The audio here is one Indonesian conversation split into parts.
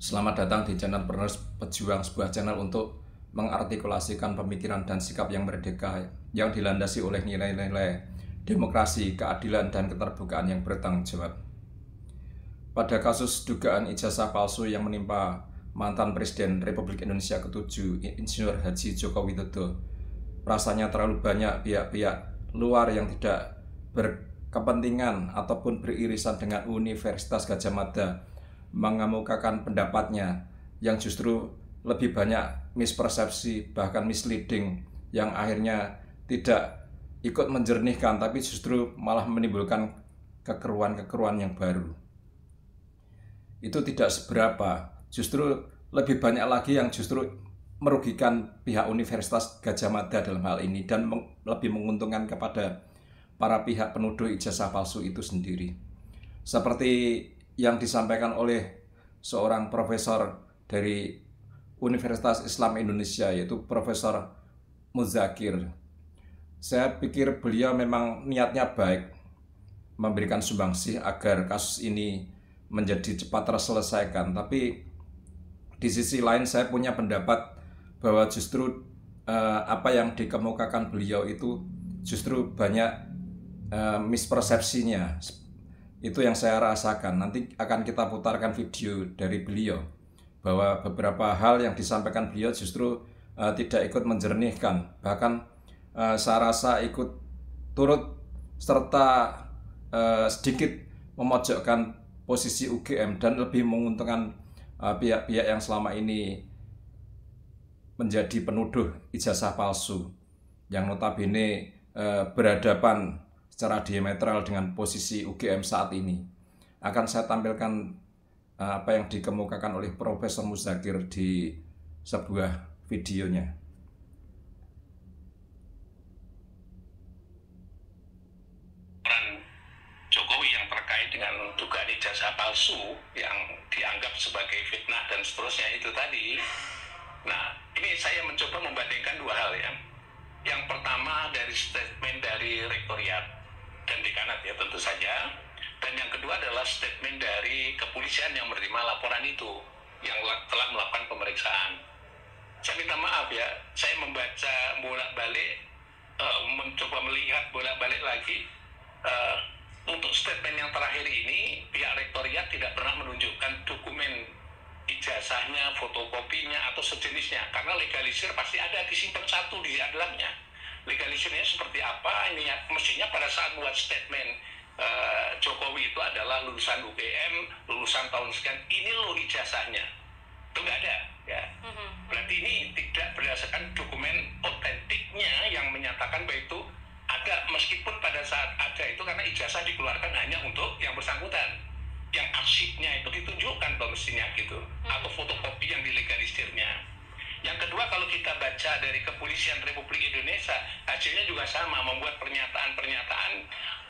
Selamat datang di channel Penerus Pejuang, sebuah channel untuk mengartikulasikan pemikiran dan sikap yang merdeka yang dilandasi oleh nilai-nilai demokrasi, keadilan, dan keterbukaan yang bertanggung jawab. Pada kasus dugaan ijazah palsu yang menimpa mantan Presiden Republik Indonesia ke-7, Insinyur Haji Joko Widodo, rasanya terlalu banyak pihak-pihak luar yang tidak berkepentingan ataupun beririsan dengan Universitas Gadjah Mada mengemukakan pendapatnya yang justru lebih banyak mispersepsi, bahkan misleading, yang akhirnya tidak ikut menjernihkan tapi justru malah menimbulkan kekeruan-kekeruan yang baru. Itu tidak seberapa, justru lebih banyak lagi yang justru merugikan pihak Universitas Gadjah Mada dalam hal ini dan lebih menguntungkan kepada para pihak penuduh ijazah palsu itu sendiri. Seperti yang disampaikan oleh seorang profesor dari Universitas Islam Indonesia, yaitu Profesor Muzakir. Saya pikir beliau memang niatnya baik memberikan sumbangsih agar kasus ini menjadi cepat terselesaikan, tapi di sisi lain saya punya pendapat bahwa justru apa yang dikemukakan beliau itu justru banyak mispersepsinya. Itu yang saya rasakan. Nanti akan kita putarkan video dari beliau bahwa beberapa hal yang disampaikan beliau justru tidak ikut menjernihkan, bahkan saya rasa ikut turut serta sedikit memojokkan posisi UGM dan lebih menguntungkan pihak-pihak yang selama ini menjadi penuduh ijazah palsu yang notabene berhadapan secara diametral dengan posisi UGM saat ini. Akan saya tampilkan apa yang dikemukakan oleh Profesor Muzakir di sebuah videonya. Jokowi yang terkait dengan dugaan ijazah palsu yang dianggap sebagai fitnah dan seterusnya itu tadi. Nah, ini saya mencoba membandingkan dua hal ya. Yang pertama dari statement dari Rektoriat dan dekanat ya tentu saja, dan yang kedua adalah statement dari kepolisian yang menerima laporan itu yang telah melakukan pemeriksaan. Saya minta maaf ya, saya membaca bolak-balik, mencoba melihat bolak-balik lagi. Untuk statement yang terakhir ini, pihak Rektoriat tidak pernah menunjukkan dokumen ijazahnya, fotokopinya atau sejenisnya, karena legalisir pasti ada disimpan satu di dalamnya. Legalisirnya seperti apa ini ya, mestinya pada saat buat statement Jokowi itu adalah lulusan UGM, lulusan tahun sekian, ini loh ijazahnya, itu nggak ada ya. Berarti ini tidak berdasarkan dokumen otentiknya yang menyatakan bahwa itu ada, meskipun pada saat ada itu karena ijazah dikeluarkan hanya untuk yang bersangkutan, yang arsipnya itu ditunjukkan tuh mestinya gitu, atau fotokopi yang dilegalisirnya. Yang kedua, kalau kita baca dari Kepolisian Republik Indonesia, hasilnya juga sama, membuat pernyataan-pernyataan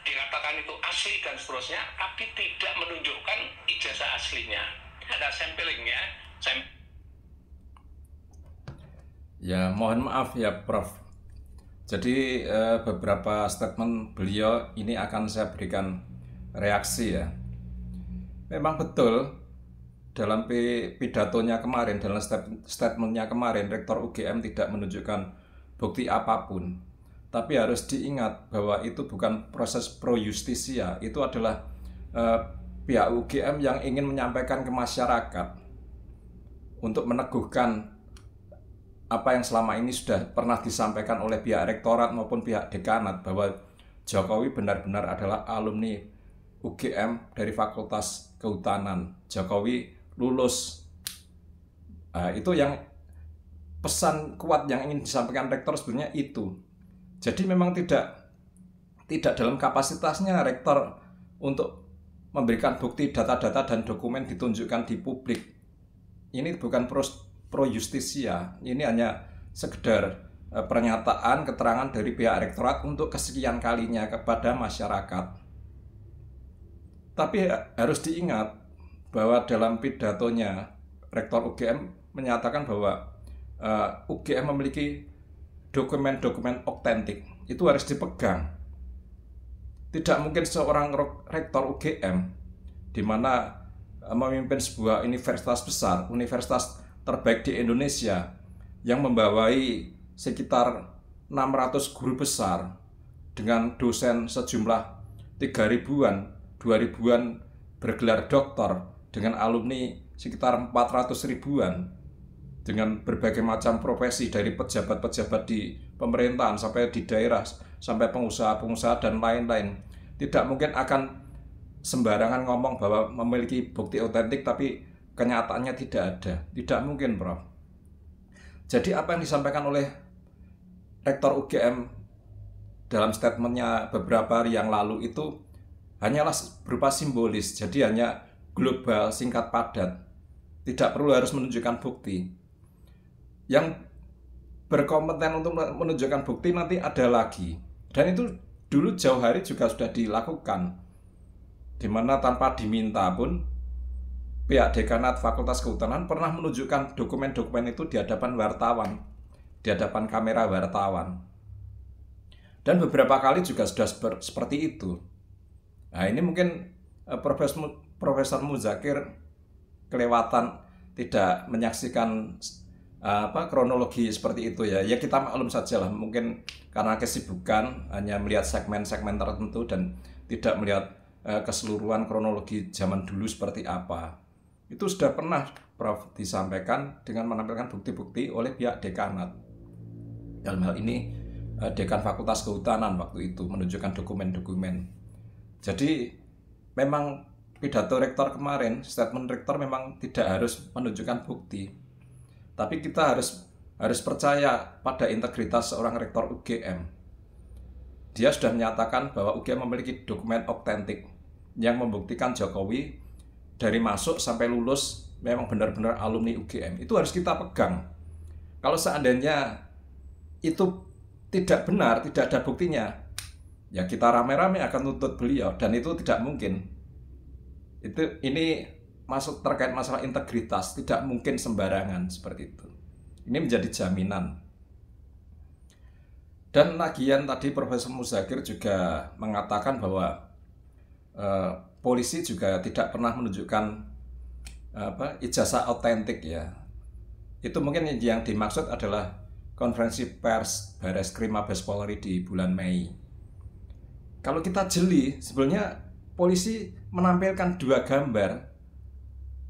dikatakan itu asli dan seterusnya, tapi tidak menunjukkan ijazah aslinya. Ada samplingnya. Ya, mohon maaf ya Prof. Jadi beberapa statement beliau ini akan saya berikan reaksi ya. Memang betul dalam pidatonya kemarin, dalam statementnya kemarin, Rektor UGM tidak menunjukkan bukti apapun. Tapi harus diingat bahwa itu bukan proses pro justisia, itu adalah pihak UGM yang ingin menyampaikan ke masyarakat untuk meneguhkan apa yang selama ini sudah pernah disampaikan oleh pihak rektorat maupun pihak dekanat, bahwa Jokowi benar-benar adalah alumni UGM dari Fakultas Kehutanan. Jokowi lulus. Itu yang pesan kuat yang ingin disampaikan rektor sebenarnya itu. Jadi memang tidak dalam kapasitasnya rektor untuk memberikan bukti, data-data dan dokumen ditunjukkan di publik. Ini bukan pro justisia, ini hanya sekedar pernyataan, keterangan dari pihak rektorat untuk kesekian kalinya kepada masyarakat. Tapi harus diingat bahwa dalam pidatonya Rektor UGM menyatakan bahwa UGM memiliki dokumen-dokumen otentik, itu harus dipegang. Tidak mungkin seorang rektor UGM di mana memimpin sebuah universitas besar, universitas terbaik di Indonesia, yang membawai sekitar 600 guru besar dengan dosen sejumlah 3 ribuan, 2 ribuan bergelar doktor, dengan alumni sekitar 400 ribuan, dengan berbagai macam profesi dari pejabat-pejabat di pemerintahan sampai di daerah, sampai pengusaha-pengusaha dan lain-lain. Tidak mungkin akan sembarangan ngomong bahwa memiliki bukti otentik tapi kenyataannya tidak ada. Tidak mungkin, Prof. Jadi apa yang disampaikan oleh Rektor UGM dalam statementnya beberapa hari yang lalu itu hanyalah berupa simbolis, jadi hanya global, singkat, padat. Tidak perlu harus menunjukkan bukti. Yang berkompeten untuk menunjukkan bukti nanti ada lagi. Dan itu dulu jauh hari juga sudah dilakukan, di mana tanpa diminta pun pihak dekanat Fakultas Kehutanan pernah menunjukkan dokumen-dokumen itu di hadapan wartawan, di hadapan kamera wartawan. Dan beberapa kali juga sudah seperti itu. Nah, ini mungkin Profesor Muzakir kelewatan, tidak menyaksikan kronologi seperti itu ya. Ya kita maklum saja lah, mungkin karena kesibukan hanya melihat segmen-segmen tertentu dan tidak melihat keseluruhan kronologi zaman dulu seperti apa. Itu sudah pernah Prof disampaikan dengan menampilkan bukti-bukti oleh pihak dekanat. Dalam hal ini Dekan Fakultas Kehutanan waktu itu menunjukkan dokumen-dokumen. Jadi memang pidato rektor kemarin, statement rektor memang tidak harus menunjukkan bukti. Tapi kita harus percaya pada integritas seorang rektor UGM. Dia sudah menyatakan bahwa UGM memiliki dokumen otentik yang membuktikan Jokowi dari masuk sampai lulus memang benar-benar alumni UGM. Itu harus kita pegang. Kalau seandainya itu tidak benar, tidak ada buktinya, ya kita rame-rame akan tuntut beliau, dan itu tidak mungkin. Ini masuk terkait masalah integritas, tidak mungkin sembarangan seperti itu. Ini menjadi jaminan. Dan lagian tadi Profesor Muzakir juga mengatakan bahwa polisi juga tidak pernah menunjukkan ijazah otentik ya. Itu mungkin yang dimaksud adalah konferensi pers Bareskrim Mabes Polri di bulan Mei. Kalau kita jeli, sebenarnya polisi menampilkan 2 gambar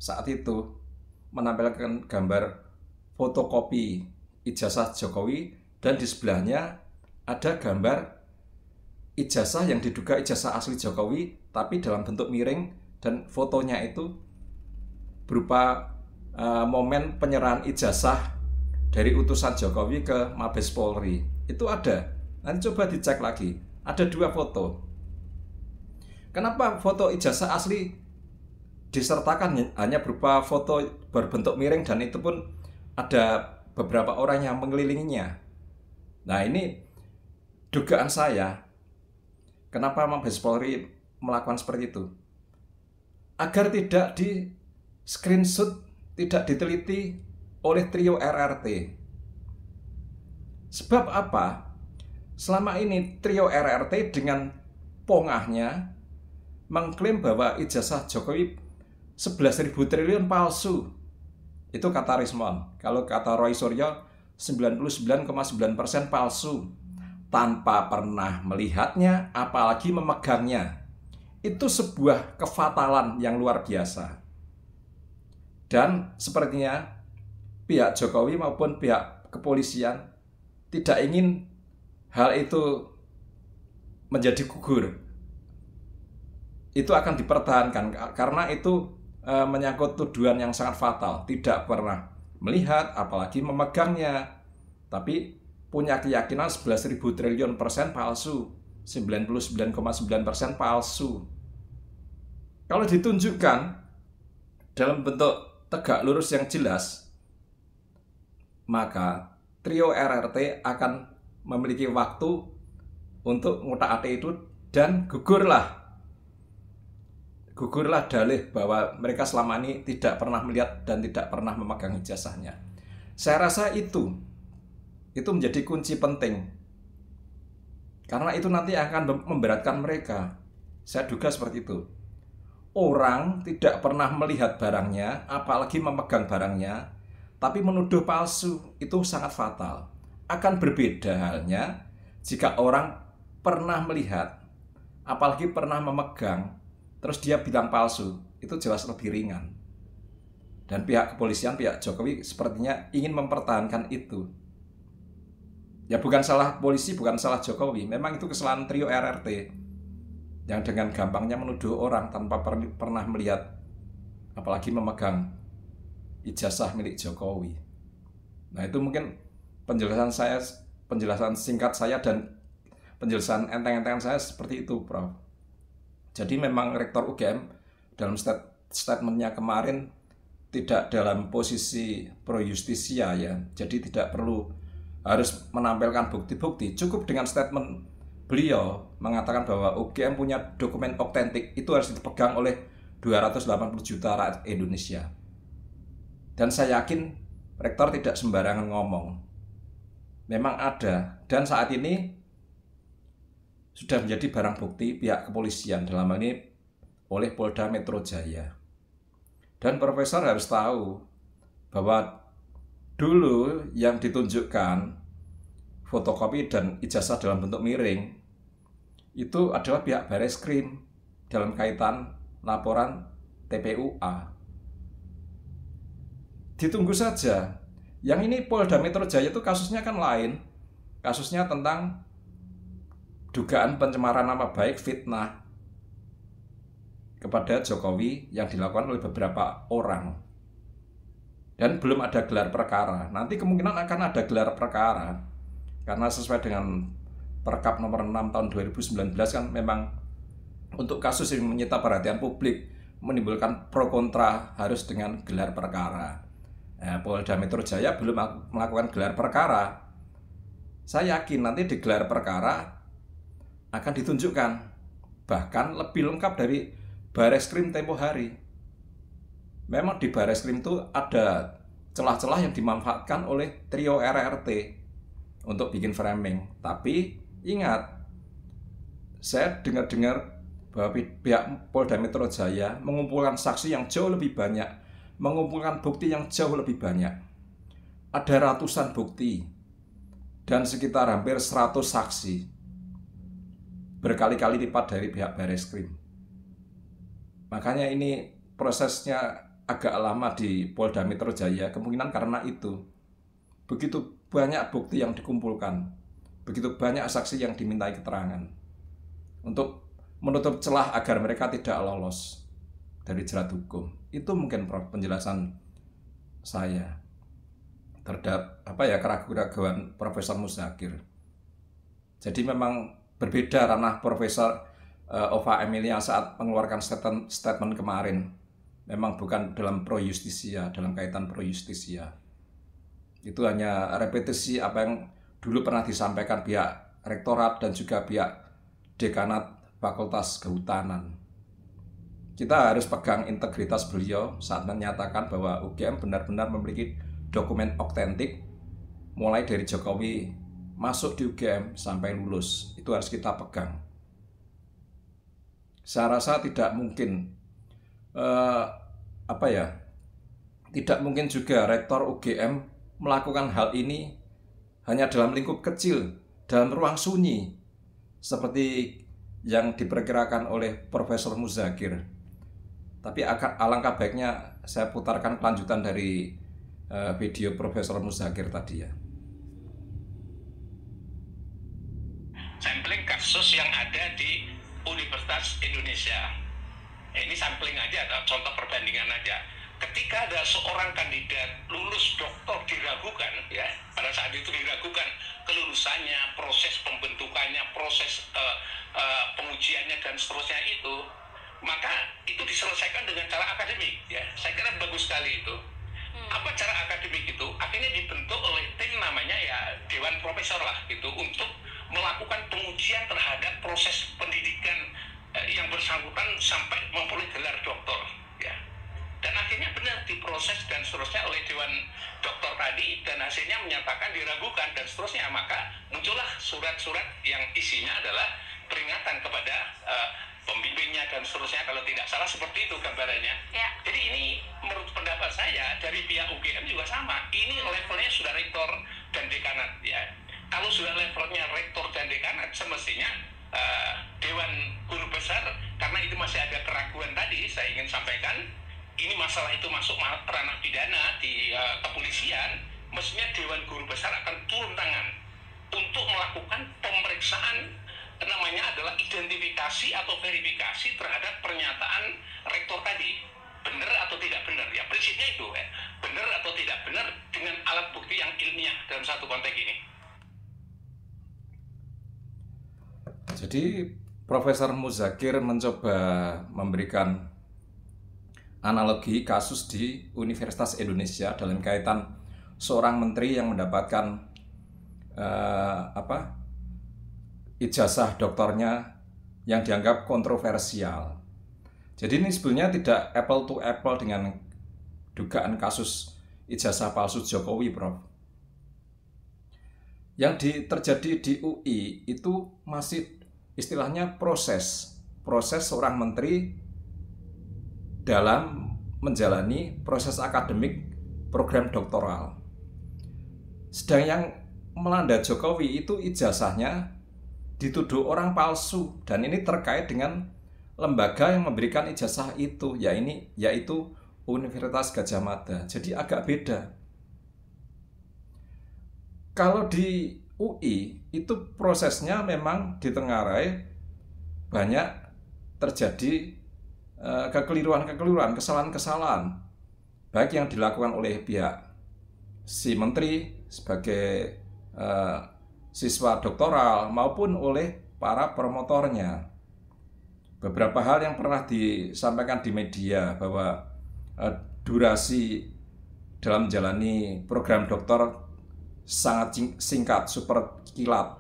saat itu, menampilkan gambar fotokopi ijazah Jokowi, dan di sebelahnya ada gambar ijazah yang diduga ijazah asli Jokowi tapi dalam bentuk miring, dan fotonya itu berupa momen penyerahan ijazah dari utusan Jokowi ke Mabes Polri. Itu ada. Nanti coba dicek lagi. Ada 2 foto. Kenapa foto ijazah asli disertakan hanya berupa foto berbentuk miring, dan itu pun ada beberapa orang yang mengelilinginya? Nah, ini dugaan saya. Kenapa Mabes Polri melakukan seperti itu? Agar tidak di screenshot, tidak diteliti oleh trio RRT. Sebab apa? Selama ini trio RRT dengan pongahnya mengklaim bahwa ijazah Jokowi 11.000 triliun palsu. Itu kata Rismon. Kalau kata Roy Suryo 99,9% palsu, tanpa pernah melihatnya apalagi memegangnya. Itu sebuah kefatalan yang luar biasa. Dan sepertinya pihak Jokowi maupun pihak kepolisian tidak ingin hal itu menjadi gugur. Itu akan dipertahankan karena itu menyangkut tuduhan yang sangat fatal. Tidak pernah melihat apalagi memegangnya, tapi punya keyakinan 11.000 triliun persen palsu, 99,9% palsu. Kalau ditunjukkan dalam bentuk tegak lurus yang jelas, maka trio RRT akan memiliki waktu untuk ngutak-atik itu, dan gugurlah dalih bahwa mereka selama ini tidak pernah melihat dan tidak pernah memegang ijazahnya. Saya rasa itu menjadi kunci penting, karena itu nanti akan memberatkan mereka. Saya duga seperti itu. orang tidak pernah melihat barangnya, apalagi memegang barangnya, tapi menuduh palsu, itu sangat fatal. Akan berbeda halnya jika orang pernah melihat, apalagi pernah memegang, terus dia bilang palsu, itu jelas lebih ringan. Dan pihak kepolisian, pihak Jokowi sepertinya ingin mempertahankan itu. Ya bukan salah polisi, bukan salah Jokowi, memang itu kesalahan trio RRT yang dengan gampangnya menuduh orang tanpa pernah melihat, apalagi memegang ijazah milik Jokowi. Nah itu mungkin penjelasan singkat saya dan penjelasan enteng-entengan saya seperti itu, Prof. Jadi memang Rektor UGM dalam statementnya kemarin tidak dalam posisi pro justisia ya, jadi tidak perlu harus menampilkan bukti-bukti, cukup dengan statement beliau mengatakan bahwa UGM punya dokumen otentik, itu harus dipegang oleh 280 juta rakyat Indonesia. Dan saya yakin Rektor tidak sembarangan ngomong. Memang ada, dan saat ini sudah menjadi barang bukti pihak kepolisian, dalam hal ini oleh Polda Metro Jaya. Dan Profesor harus tahu bahwa dulu yang ditunjukkan fotokopi dan ijazah dalam bentuk miring itu adalah pihak Bareskrim dalam kaitan laporan TPUA. Ditunggu saja. Yang ini Polda Metro Jaya itu kasusnya kan lain. Kasusnya tentang dugaan pencemaran nama baik, fitnah kepada Jokowi yang dilakukan oleh beberapa orang. Dan belum ada gelar perkara. Nanti kemungkinan akan ada gelar perkara. Karena sesuai dengan Perkap nomor 6 tahun 2019 kan memang untuk kasus yang menyita perhatian publik, menimbulkan pro kontra harus dengan gelar perkara. Polda Metro Jaya belum melakukan gelar perkara. Saya yakin nanti di gelar perkara akan ditunjukkan, bahkan lebih lengkap dari Bareskrim tempo hari. Memang di Bareskrim itu ada celah-celah yang dimanfaatkan oleh trio RRT untuk bikin framing. Tapi ingat, saya dengar-dengar bahwa pihak Polda Metro Jaya mengumpulkan saksi yang jauh lebih banyak, mengumpulkan bukti yang jauh lebih banyak. Ada ratusan bukti dan sekitar hampir 100 saksi, berkali-kali lipat dari pihak Bareskrim. Makanya ini prosesnya agak lama di Polda Metro Jaya, kemungkinan karena itu. Begitu banyak bukti yang dikumpulkan, begitu banyak saksi yang dimintai keterangan untuk menutup celah agar mereka tidak lolos dari jerat hukum. Itu mungkin Prof, penjelasan saya terhadap keraguan Profesor Muzakir. Jadi memang berbeda ranah Profesor Ova Emilia saat mengeluarkan statement kemarin. Memang bukan dalam pro justisia, dalam kaitan pro justisia. Itu hanya repetisi apa yang dulu pernah disampaikan pihak rektorat dan juga pihak dekanat Fakultas Kehutanan. Kita harus pegang integritas beliau saat menyatakan bahwa UGM benar-benar memiliki dokumen otentik, mulai dari Jokowi masuk di UGM sampai lulus. Itu harus kita pegang. Saya rasa tidak mungkin tidak mungkin juga Rektor UGM melakukan hal ini hanya dalam lingkup kecil, dalam ruang sunyi, seperti yang diperkirakan oleh Profesor Muzakir. Tapi alangkah baiknya saya putarkan kelanjutan dari video Profesor Muzakir tadi ya. Sampling kasus yang ada di Universitas Indonesia. Ini sampling aja, atau contoh perbandingan aja. Ketika ada seorang kandidat lulus doktor diragukan, ya, pada saat itu diragukan kelulusannya, proses pembentukannya, proses pengujiannya dan seterusnya itu, maka itu diselesaikan dengan cara akademik, ya. Saya kira bagus sekali itu. Apa cara akademik itu? Akhirnya dibentuk oleh tim namanya ya Dewan Profesor lah gitu untuk melakukan pengujian terhadap proses pendidikan yang bersangkutan sampai memperoleh gelar doktor, ya. Dan akhirnya benar diproses dan seterusnya oleh Dewan Doktor tadi, dan hasilnya menyatakan diragukan dan seterusnya. Maka muncullah surat-surat yang isinya adalah peringatan kepada pembimbingnya dan seterusnya, kalau tidak salah seperti itu gambarannya. Ya. Jadi ini menurut pendapat saya dari pihak UGM juga sama. Ini levelnya sudah rektor dan dekanat ya. Kalau sudah levelnya rektor dan dekanat, semestinya Dewan Guru Besar, karena itu masih ada keraguan tadi, saya ingin sampaikan, ini masalah itu masuk ranah pidana di kepolisian, mestinya Dewan Guru Besar akan turun tangan untuk melakukan pemeriksaan, namanya adalah identifikasi atau verifikasi terhadap pernyataan rektor tadi, benar atau tidak benar. Ya prinsipnya itu ya, benar atau tidak benar dengan alat bukti yang ilmiah dalam satu konteks ini. Jadi Profesor Muzakir mencoba memberikan analogi kasus di Universitas Indonesia dalam kaitan seorang menteri yang mendapatkan ijazah doktornya yang dianggap kontroversial. Jadi ini sebenarnya tidak apple to apple dengan dugaan kasus ijazah palsu Jokowi, Prof. Yang terjadi di UI itu masih istilahnya proses seorang menteri dalam menjalani proses akademik program doktoral. Sedang yang melanda Jokowi itu ijazahnya dituduh orang palsu, dan ini terkait dengan lembaga yang memberikan ijazah itu, yaitu Universitas Gadjah Mada. Jadi agak beda. Kalau di UI itu prosesnya memang ditengarai banyak terjadi kekeliruan, kesalahan-kesalahan, baik yang dilakukan oleh pihak si menteri sebagai siswa doktoral maupun oleh para promotornya. Beberapa hal yang pernah disampaikan di media bahwa durasi dalam menjalani program doktor sangat singkat, super kilat,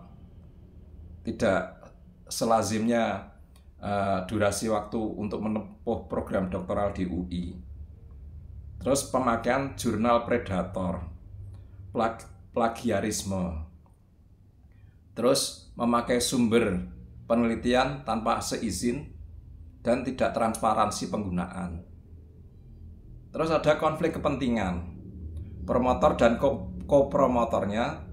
tidak selazimnya durasi waktu untuk menempuh program doktoral di UI. Terus pemakaian jurnal predator, plagiarisme, terus memakai sumber penelitian tanpa seizin dan tidak transparansi penggunaan. Terus ada konflik kepentingan, promotor dan kopromotornya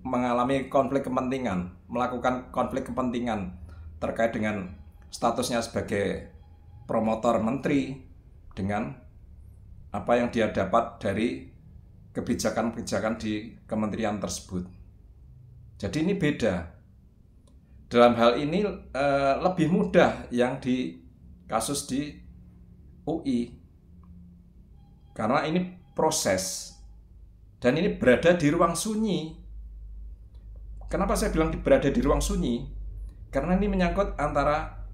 mengalami konflik kepentingan, melakukan konflik kepentingan terkait dengan statusnya sebagai promotor menteri dengan apa yang dia dapat dari kebijakan-kebijakan di kementerian tersebut. Jadi ini beda. Dalam hal ini lebih mudah yang di kasus di UI, karena ini proses dan ini berada di ruang sunyi. Kenapa saya bilang berada di ruang sunyi? Karena ini menyangkut antara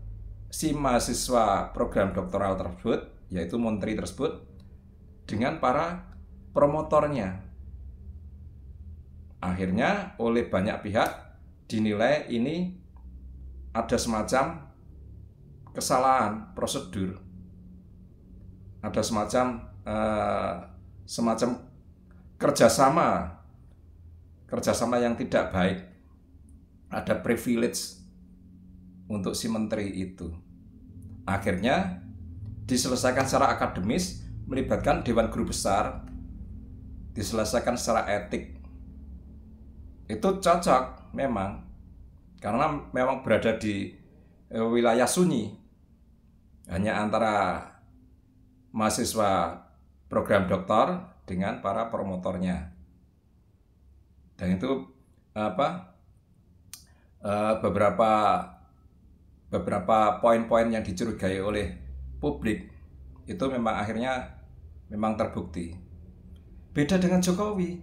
si mahasiswa program doktoral tersebut, yaitu menteri tersebut, dengan para promotornya. Akhirnya oleh banyak pihak dinilai ini ada semacam kesalahan prosedur, ada semacam kerjasama yang tidak baik, ada privilege untuk si menteri itu. Akhirnya diselesaikan secara akademis, melibatkan Dewan Guru Besar, diselesaikan secara etik. Itu cocok memang, karena memang berada di wilayah sunyi, hanya antara mahasiswa program doktor dengan para promotornya. Dan itu beberapa poin-poin yang dicurigai oleh publik itu memang akhirnya terbukti. Beda dengan Jokowi.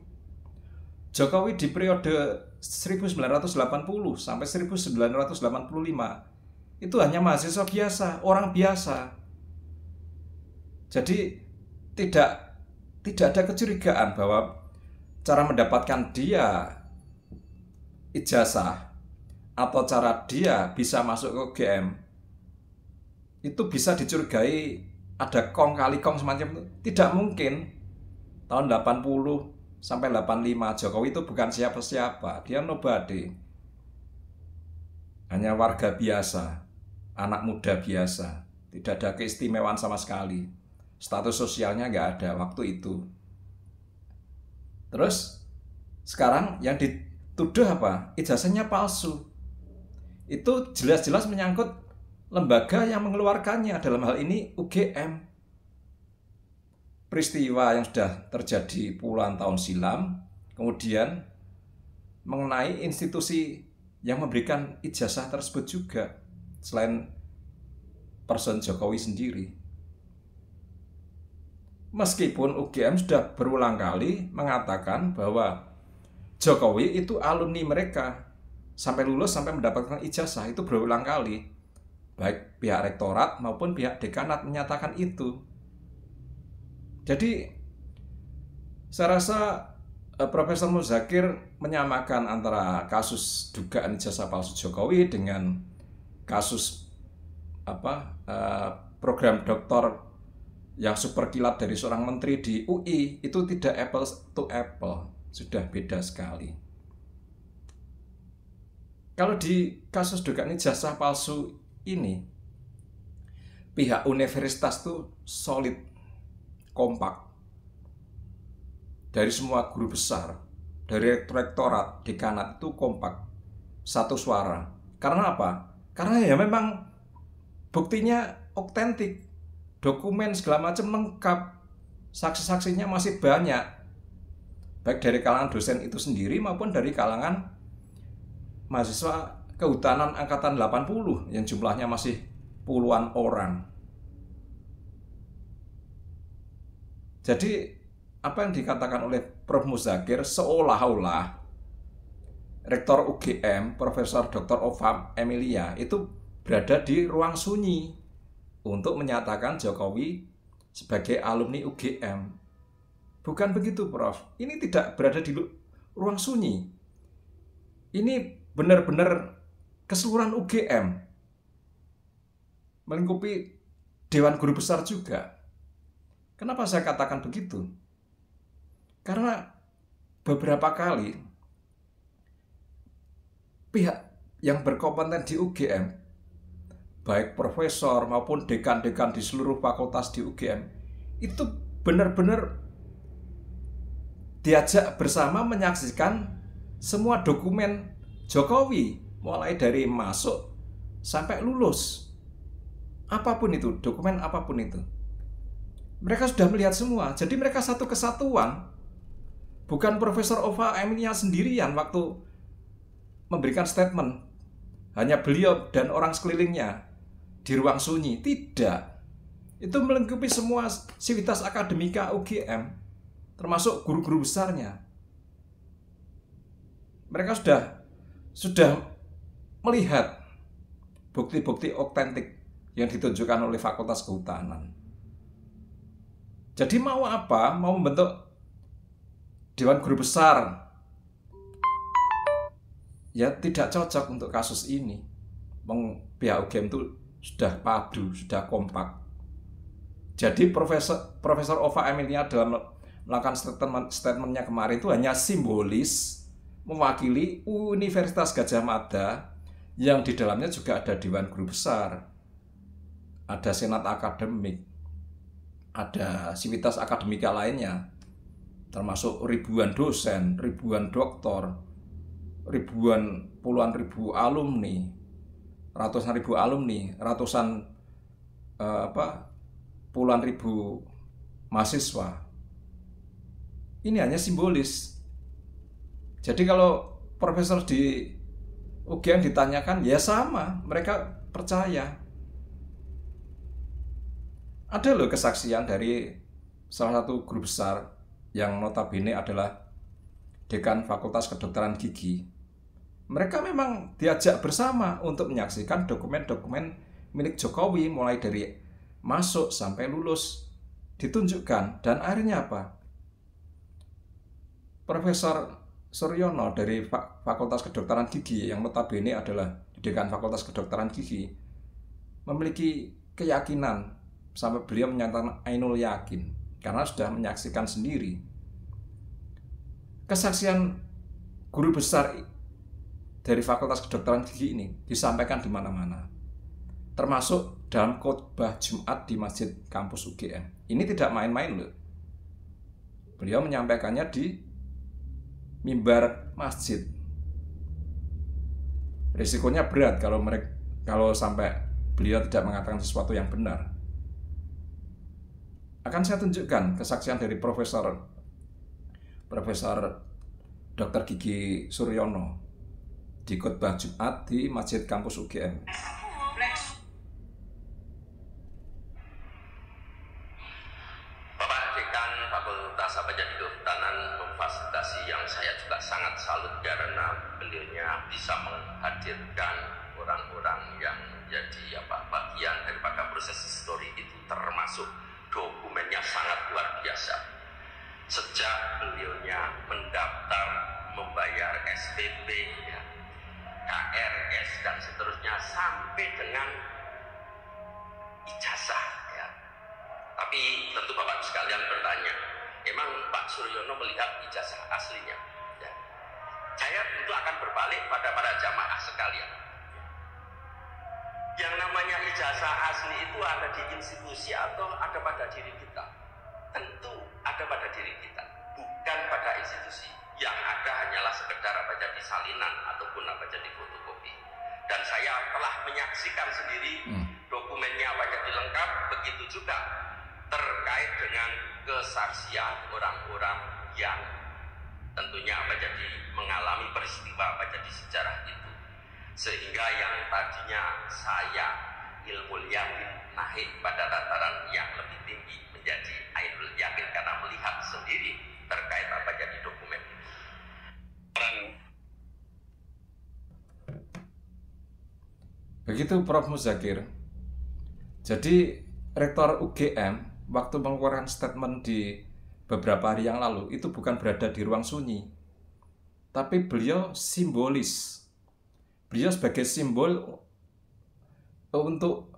Jokowi di periode 1980 sampai 1985 itu hanya mahasiswa biasa, orang biasa. Jadi tidak ada kecurigaan bahwa cara mendapatkan dia ijazah atau cara dia bisa masuk ke UGM itu bisa dicurigai ada kong kali kong semacam itu. Tidak mungkin. Tahun 80 sampai 85 Jokowi itu bukan siapa-siapa, dia nobody. hanya warga biasa, anak muda biasa, tidak ada keistimewaan sama sekali. Status sosialnya nggak ada waktu itu. Terus sekarang yang dituduh apa? Ijazahnya palsu. Itu jelas-jelas menyangkut lembaga yang mengeluarkannya, dalam hal ini UGM. Peristiwa yang sudah terjadi puluhan tahun silam, kemudian mengenai institusi yang memberikan ijazah tersebut juga, selain person Jokowi sendiri. Meskipun UGM sudah berulang kali mengatakan bahwa Jokowi itu alumni mereka, sampai lulus, sampai mendapatkan ijazah, itu berulang kali. Baik pihak rektorat maupun pihak dekanat menyatakan itu. Jadi saya rasa Profesor Muzakir menyamakan antara kasus dugaan ijazah palsu Jokowi dengan kasus program doktor yang super kilat dari seorang menteri di UI. Itu tidak apple to apple, sudah beda sekali. Kalau di kasus dugaan ijazah palsu ini, pihak universitas tuh solid, kompak. Dari semua guru besar, dari rektorat, dekanat itu kompak, satu suara. Karena apa? Karena ya memang buktinya otentik, dokumen segala macam lengkap, saksi-saksinya masih banyak, baik dari kalangan dosen itu sendiri maupun dari kalangan mahasiswa kehutanan angkatan 80 yang jumlahnya masih puluhan orang. Jadi apa yang dikatakan oleh Prof. Muzakir seolah-olah Rektor UGM, Profesor Dr. Ova Emilia itu berada di ruang sunyi untuk menyatakan Jokowi sebagai alumni UGM. Bukan begitu, Prof. Ini tidak berada di ruang sunyi. Ini benar-benar keseluruhan UGM, melingkupi Dewan Guru Besar juga. Kenapa saya katakan begitu? Karena beberapa kali pihak yang berkompeten di UGM, baik profesor maupun dekan-dekan di seluruh fakultas di UGM, itu benar-benar diajak bersama menyaksikan semua dokumen Jokowi, mulai dari masuk sampai lulus. Apapun itu, dokumen apapun itu. Mereka sudah melihat semua, jadi mereka satu kesatuan. Bukan Profesor Ova Emilia sendirian waktu memberikan statement. Hanya beliau dan orang sekelilingnya di ruang sunyi. Tidak. Itu melingkupi semua sivitas akademika UGM, termasuk guru-guru besarnya. Mereka sudah melihat bukti-bukti otentik yang ditunjukkan oleh Fakultas Kehutanan. Jadi mau apa? Mau membentuk Dewan Guru Besar, ya tidak cocok untuk kasus ini. Pihak UGM itu sudah padu, sudah kompak. Jadi Profesor Ova Emilia dalam melakukan statementnya kemarin itu hanya simbolis mewakili Universitas Gadjah Mada yang di dalamnya juga ada Dewan Guru Besar, ada Senat Akademik, ada sivitas akademika lainnya, termasuk ribuan dosen, ribuan doktor, puluhan ribu alumni, ratusan ribu alumni, puluhan ribu mahasiswa. Ini hanya simbolis. Jadi kalau profesor di UGM ditanyakan, ya sama, mereka percaya. Ada loh kesaksian dari salah satu guru besar yang notabene adalah dekan Fakultas Kedokteran Gigi. Mereka memang diajak bersama untuk menyaksikan dokumen-dokumen milik Jokowi mulai dari masuk sampai lulus, ditunjukkan. Dan akhirnya apa? Profesor Suryono dari Fakultas Kedokteran Gigi yang notabene adalah dekan Fakultas Kedokteran Gigi memiliki keyakinan, sampai beliau menyatakan ainul yakin, karena sudah menyaksikan sendiri. Kesaksian guru besar dari Fakultas Kedokteran Gigi ini disampaikan di mana-mana, termasuk dalam khotbah Jumat di Masjid Kampus UGM. Ini tidak main-main loh. Beliau menyampaikannya di mimbar masjid. Risikonya berat kalau sampai beliau tidak mengatakan sesuatu yang benar. Akan saya tunjukkan kesaksian dari Profesor Dr. Gigi Suryono di khotbah Jumat di Masjid Kampus UGM. Bapak Dekan Fakultas Jadi Kehutanan memfasilitasi yang saya juga sangat salut karena beliaunya bisa menghadirkan orang-orang yang menjadi bagian daripada proses histori itu, termasuk dokumennya sangat luar biasa. Sejak beliaunya mendaftar, membayar SPP, ya, KRS dan seterusnya sampai dengan ijazah, ya. Tapi tentu Bapak sekalian bertanya, emang Pak Suryono melihat ijazah aslinya? Ya. Saya tentu akan berbalik pada para jamaah sekalian. Yang namanya ijazah asli itu ada di institusi atau ada pada diri kita? Tentu ada pada diri kita, bukan pada institusi. Yang ada hanyalah sekedar jadi salinan ataupun jadi fotokopi. Dan saya telah menyaksikan sendiri dokumennya jadi lengkap, begitu juga terkait dengan kesaksian orang-orang yang tentunya jadi mengalami peristiwa jadi sejarah itu. Sehingga yang tadinya saya ilmu yakin naik pada tataran yang lebih tinggi menjadi ainul yakin karena melihat sendiri terkait jadi dokumen itu. Begitu Prof. Muzakir. Jadi Rektor UGM waktu mengeluarkan statement di beberapa hari yang lalu itu bukan berada di ruang sunyi, tapi beliau simbolis. Beliau sebagai simbol untuk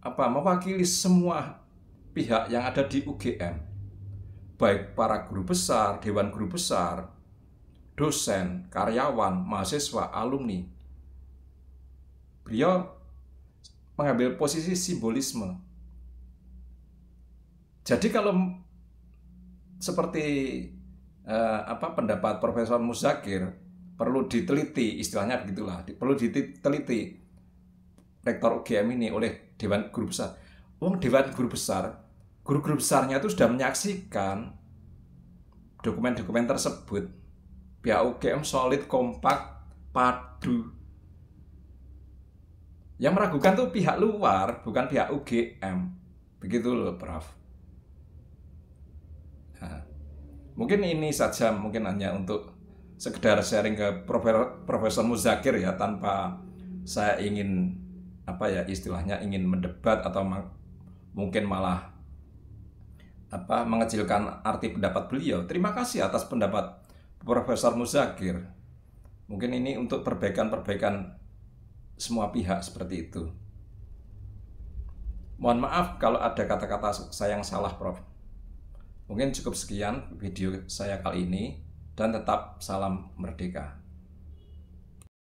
mewakili semua pihak yang ada di UGM, baik para guru besar, dewan guru besar, dosen, karyawan, mahasiswa, alumni. Beliau mengambil posisi simbolisme. Jadi kalau seperti pendapat Profesor Muzakir, perlu diteliti, istilahnya begitulah, perlu diteliti Rektor UGM ini oleh Dewan Guru Besar. Dewan Guru Besar, guru-guru besarnya itu sudah menyaksikan dokumen-dokumen tersebut. Pihak UGM solid, kompak, padu. Yang meragukan tuh pihak luar, bukan pihak UGM. Begitu loh, Prof. Nah, mungkin ini saja, mungkin hanya untuk sekedar sharing ke Profesor Muzakir ya, tanpa saya ingin istilahnya ingin mendebat atau mungkin malah mengecilkan arti pendapat beliau. Terima kasih atas pendapat Profesor Muzakir. Mungkin ini untuk perbaikan semua pihak seperti itu. Mohon maaf kalau ada kata-kata saya yang salah, Prof. Mungkin cukup sekian video saya kali ini. Dan tetap salam merdeka.